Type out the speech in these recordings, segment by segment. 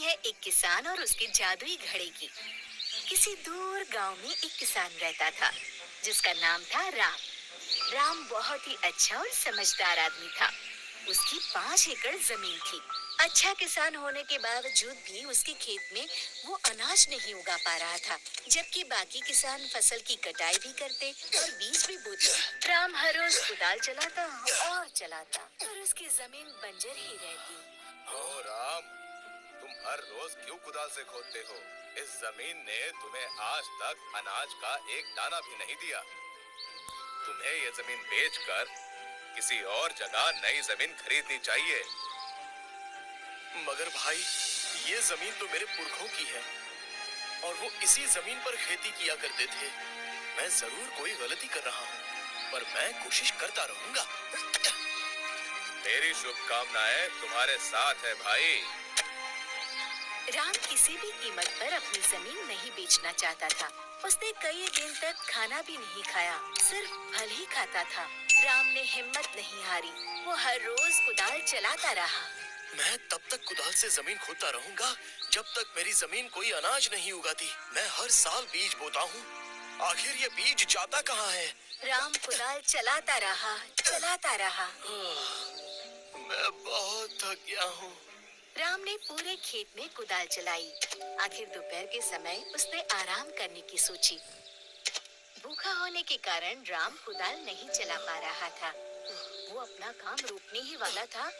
है एक किसान और उसके जादुई घड़े की। किसी दूर गांव में एक किसान रहता था जिसका नाम था राम। राम बहुत ही अच्छा और समझदार आदमी था। उसकी 5 एकड़ जमीन थी। अच्छा किसान होने के बावजूद भी उसके खेत में वो अनाज नहीं उगा पा रहा था, जबकि बाकी किसान फसल की कटाई भी करते और बीज भी बोते। राम हर रोज कुदाल चलाता और चलाता और उसकी जमीन बंजर ही रहती। ओ राम, तुम हर रोज क्यों कुदाल से खोदते हो? इस जमीन ने तुम्हें आज तक अनाज का एक दाना भी नहीं दिया। तुम्हें ये जमीन बेचकर किसी और जगह नई जमीन खरीदनी चाहिए। मगर भाई, ये जमीन तो मेरे पुरखों की है और वो इसी जमीन पर खेती किया करते थे। मैं जरूर कोई गलती कर रहा हूँ, पर मैं कोशिश करता रहूंगा। मेरी शुभकामनाएं तुम्हारे साथ है भाई। राम किसी भी कीमत पर अपनी जमीन नहीं बेचना चाहता था। उसने कई दिन तक खाना भी नहीं खाया, सिर्फ फल ही खाता था। राम ने हिम्मत नहीं हारी। वो हर रोज कुदाल चलाता रहा। मैं तब तक कुदाल से जमीन खोदता रहूंगा जब तक मेरी जमीन कोई अनाज नहीं उगाती। मैं हर साल बीज बोता हूँ, आखिर ये बीज जाता कहाँ है? राम कुदाल चलाता रहा, चलाता रहा। मैं बहुत थक गया हूँ। राम ने पूरे खेत में कुदाल चलाई। आखिर दोपहर के समय उसने आराम करने की सोची। भूखा होने के कारण राम कुदाल नहीं चला पा रहा था। वो अपना काम रोकने ही वाला था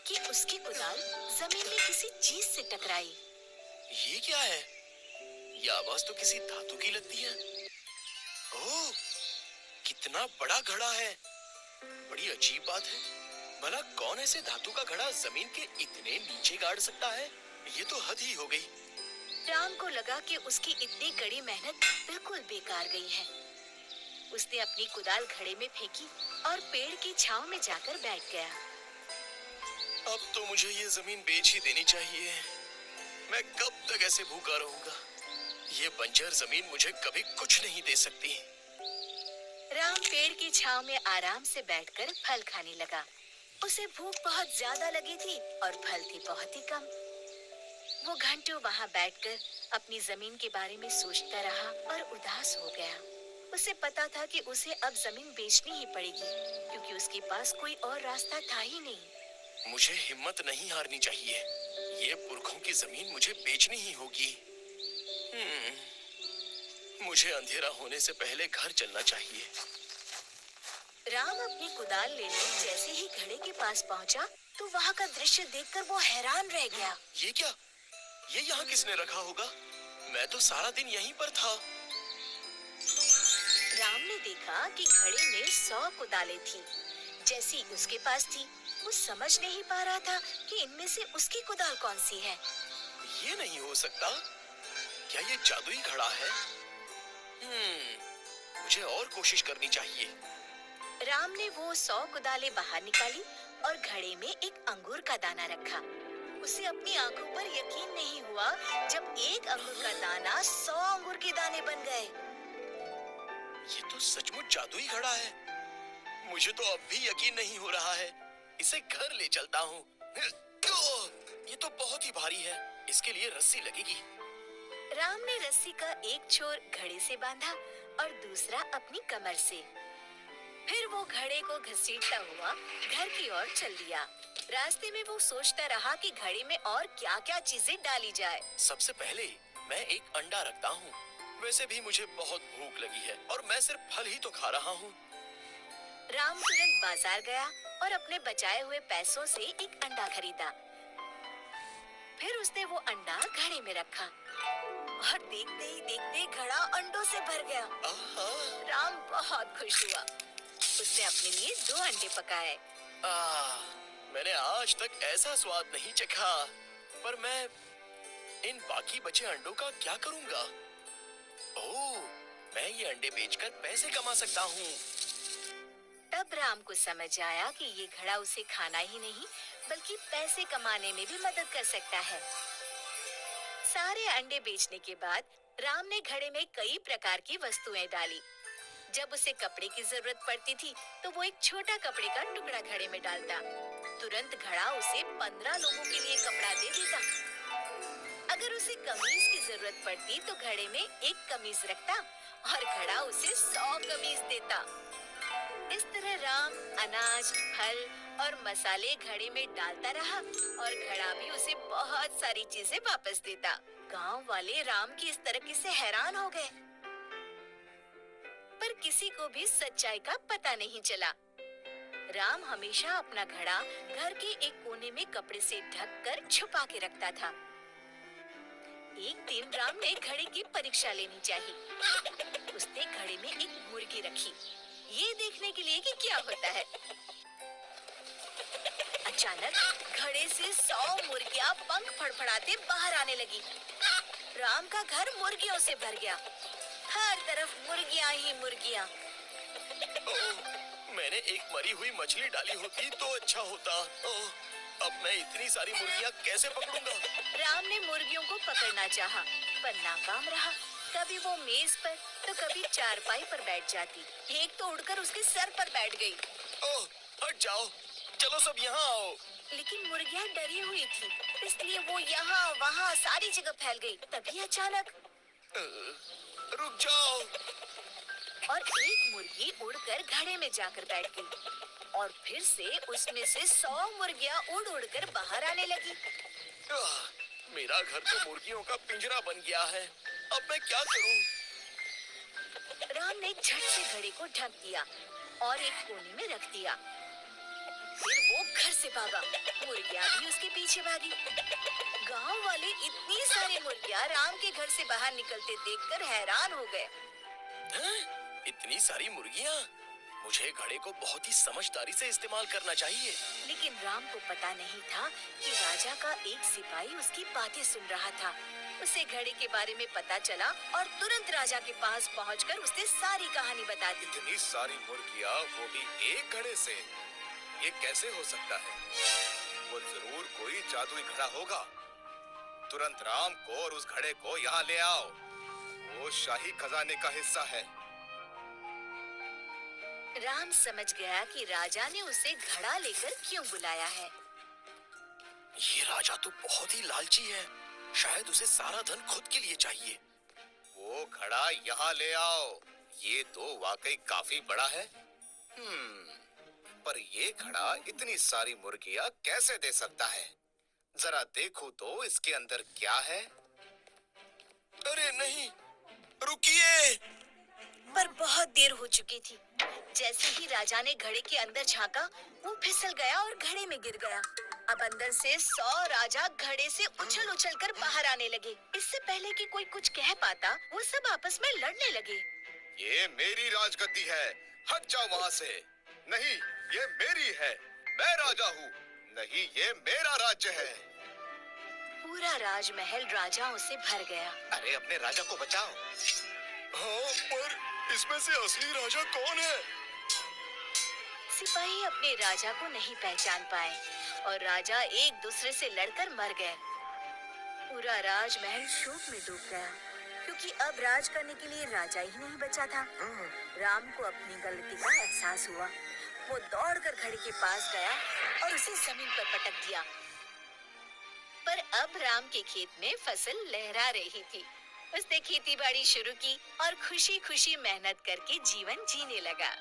कि उसकी कुदाल जमीन में किसी चीज से टकराई। ये क्या है? ये आवाज तो किसी धातु की लगती है। ओह, कितना बड़ा घड़ा है। बड़ी अजीब बात है, भला कौन ऐसे धातु का घड़ा जमीन के इतने नीचे गाड़ सकता है? ये तो हद ही हो गई। राम को लगा कि उसकी इतनी कड़ी मेहनत बिल्कुल बेकार गई है। उसने अपनी कुदाल घड़े में फेंकी और पेड़ की छांव में जाकर बैठ गया। अब तो मुझे ये जमीन बेच ही देनी चाहिए। मैं कब तक ऐसे भूखा रहूंगा? ये बंजर जमीन मुझे कभी कुछ नहीं दे सकती। राम पेड़ की छांव में आराम से बैठकर फल खाने लगा। उसे भूख बहुत ज्यादा लगी थी और फल थे बहुत ही कम। वो घंटों वहां बैठकर अपनी जमीन के बारे में सोचता रहा और उदास हो गया। उसे पता था कि उसे अब जमीन बेचनी ही पड़ेगी, क्योंकि उसके पास कोई और रास्ता था ही नहीं। मुझे हिम्मत नहीं हारनी चाहिए। ये पुरखों की जमीन मुझे बेचनी ही होगी। मुझे अंधेरा होने से पहले घर चलना चाहिए। राम अपनी कुदाल लेने जैसे ही घड़े के पास पहुंचा, तो वहां का दृश्य देखकर वो हैरान रह गया। ये क्या? ये यहाँ किसने रखा होगा? मैं तो सारा दिन यहीं पर था। राम ने देखा कि घड़े में 100 कुदालें थी, जैसी उसके पास थी। वो समझ नहीं पा रहा था कि इनमें से उसकी कुदाल कौन सी है। ये नहीं हो सकता। क्या ये जादुई घड़ा है? मुझे और कोशिश करनी चाहिए। राम ने वो 100 कुदालें बाहर निकाली और घड़े में एक अंगूर का दाना रखा। उसे अपनी आंखों पर यकीन नहीं हुआ जब एक अंगूर का दाना 100 अंगूर के दाने बन गए। ये तो सचमुच जादुई घड़ा है। मुझे तो अब भी यकीन नहीं हो रहा है। इसे घर ले चलता हूँ। ये तो बहुत ही भारी है। इसके लिए रस्सी लगेगी। राम ने रस्सी का एक छोर घड़े से बांधा और दूसरा अपनी कमर से। फिर वो घड़े को घसीटता हुआ घर की ओर चल दिया। रास्ते में वो सोचता रहा कि घड़े में और क्या-क्या चीजें डाली जाए। सबसे पहले मैं एक अंडा रखता हूँ। वैसे भी मुझे बहुत भूख लगी है और मैं सिर्फ फल ही तो खा रहा हूँ। राम तुरंत बाजार गया और अपने बचाए हुए पैसों से एक अंडा खरीदा। फिर उसने वो अंडा घड़े में रखा और देखते ही देखते घड़ा अंडों से भर गया। राम बहुत खुश हुआ। उसने अपने लिए 2 अंडे पकाए। मैंने आज तक ऐसा स्वाद नहीं चखा, पर मैं इन बाकी बचे अंडों का क्या करूंगा? ओह, मैं ये अंडे बेचकर पैसे कमा सकता हूँ। तब राम को समझ आया कि ये घड़ा उसे खाना ही नहीं बल्कि पैसे कमाने में भी मदद कर सकता है। सारे अंडे बेचने के बाद राम ने घड़े में कई प्रकार की वस्तुएं डाली। जब उसे कपड़े की जरूरत पड़ती थी तो वो एक छोटा कपड़े का टुकड़ा घड़े में डालता। तुरंत घड़ा उसे 15 लोगों के लिए कपड़ा दे देता। अगर उसे कमीज की जरूरत पड़ती तो घड़े में एक कमीज रखता और घड़ा उसे 100 कमीज देता। इस तरह राम अनाज, फल और मसाले घड़े में डालता रहा और घड़ा भी उसे बहुत सारी चीजें वापस देता। गांव वाले राम की इस तरक्की से हैरान हो गए, पर किसी को भी सच्चाई का पता नहीं चला। राम हमेशा अपना घड़ा घर के एक कोने में कपड़े से ढककर छुपा के रखता था। एक दिन राम ने घड़े की परीक्षा लेनी चाहिए। उसने घड़े में एक मुर्गी रखी, ये देखने के लिए कि क्या होता है। अचानक घड़े से 100 मुर्गियां पंख फड़फड़ाते बाहर आने लगी। राम का घर मुर्गियों से भर गया, हर तरफ मुर्गियां ही मुर्गियां। मैंने एक मरी हुई मछली डाली होती तो अच्छा होता। अब मैं इतनी सारी मुर्गियां कैसे पकड़ूंगा? राम ने मुर्गियों को पकड़ना चाहा, पर नाकाम रहा। कभी वो मेज पर तो कभी चारपाई पर बैठ जाती। एक तो उड़कर उसके सर पर बैठ गई। ओह, हट जाओ, चलो सब यहाँ आओ। लेकिन मुर्गियां डरी हुई थी, इसलिए वो यहाँ वहाँ सारी जगह फैल गई। तभी अचानक रुक जाओ। और एक मुर्गी उड़कर घड़े में जाकर बैठ गई और फिर से उसमें से 100 मुर्गियां उड़ उड़कर बाहर आने लगी। मेरा घर तो मुर्गियों का पिंजरा बन गया है, अब मैं क्या करूं? राम ने झट से घड़े को ढक दिया और एक कोने में रख दिया। फिर वो घर से भागा, मुर्गियां भी उसके पीछे भागी। गांव वाले इतनी सारी मुर्गियां राम के घर से बाहर निकलते देखकर हैरान हो गए। इतनी सारी मुर्गियां? मुझे घड़े को बहुत ही समझदारी से इस्तेमाल करना चाहिए। लेकिन राम को पता नहीं था कि राजा का एक सिपाही उसकी बातें सुन रहा था। उसे घड़े के बारे में पता चला और तुरंत राजा के पास पहुंचकर उसने सारी कहानी बता दी। इतनी सारी मुर्गियां, वो भी एक घड़े से, ये कैसे हो सकता है? वो जरूर कोई जादुई घड़ा होगा। तुरंत राम को और उस घड़े को यहाँ ले आओ, वो शाही खजाने का हिस्सा है। राम समझ गया कि राजा ने उसे घड़ा लेकर क्यों बुलाया है। ये राजा तो बहुत ही लालची है, शायद उसे सारा धन खुद के लिए चाहिए। वो घड़ा यहाँ ले आओ, ये तो वाकई काफी बड़ा है। पर ये घड़ा इतनी सारी मुर्गियां कैसे दे सकता है? जरा देखो तो इसके अंदर क्या है। अरे नहीं, रुकिए। पर बहुत देर हो चुकी थी। जैसे ही राजा ने घड़े के अंदर झांका, वो फिसल गया और घड़े में गिर गया। अब अंदर से 100 राजा घड़े से उछल उछल कर बाहर आने लगे। इससे पहले कि कोई कुछ कह पाता, वो सब आपस में लड़ने लगे। ये मेरी राजगद्दी है, हट जाओ वहाँ से। नहीं, ये मेरी है, मैं राजा हूँ। नहीं, ये मेरा राज्य है। पूरा राजमहल राजाओं से भर गया। अरे अपने राजा को बचाओ। हाँ, पर इसमें से असली राजा कौन है? सिपाही अपने राजा को नहीं पहचान पाए और राजा एक दूसरे से लड़कर मर गए। पूरा राजमहल शोक में डूब गया, क्योंकि अब राज करने के लिए राजा ही नहीं बचा था। राम को अपनी गलती का एहसास हुआ। वो दौड़कर घड़े के पास गया और उसे जमीन पर पटक दिया। पर अब राम के खेत में फसल लहरा रही थी। उसने खेती बाड़ी शुरू की और खुशी खुशी मेहनत करके जीवन जीने लगा।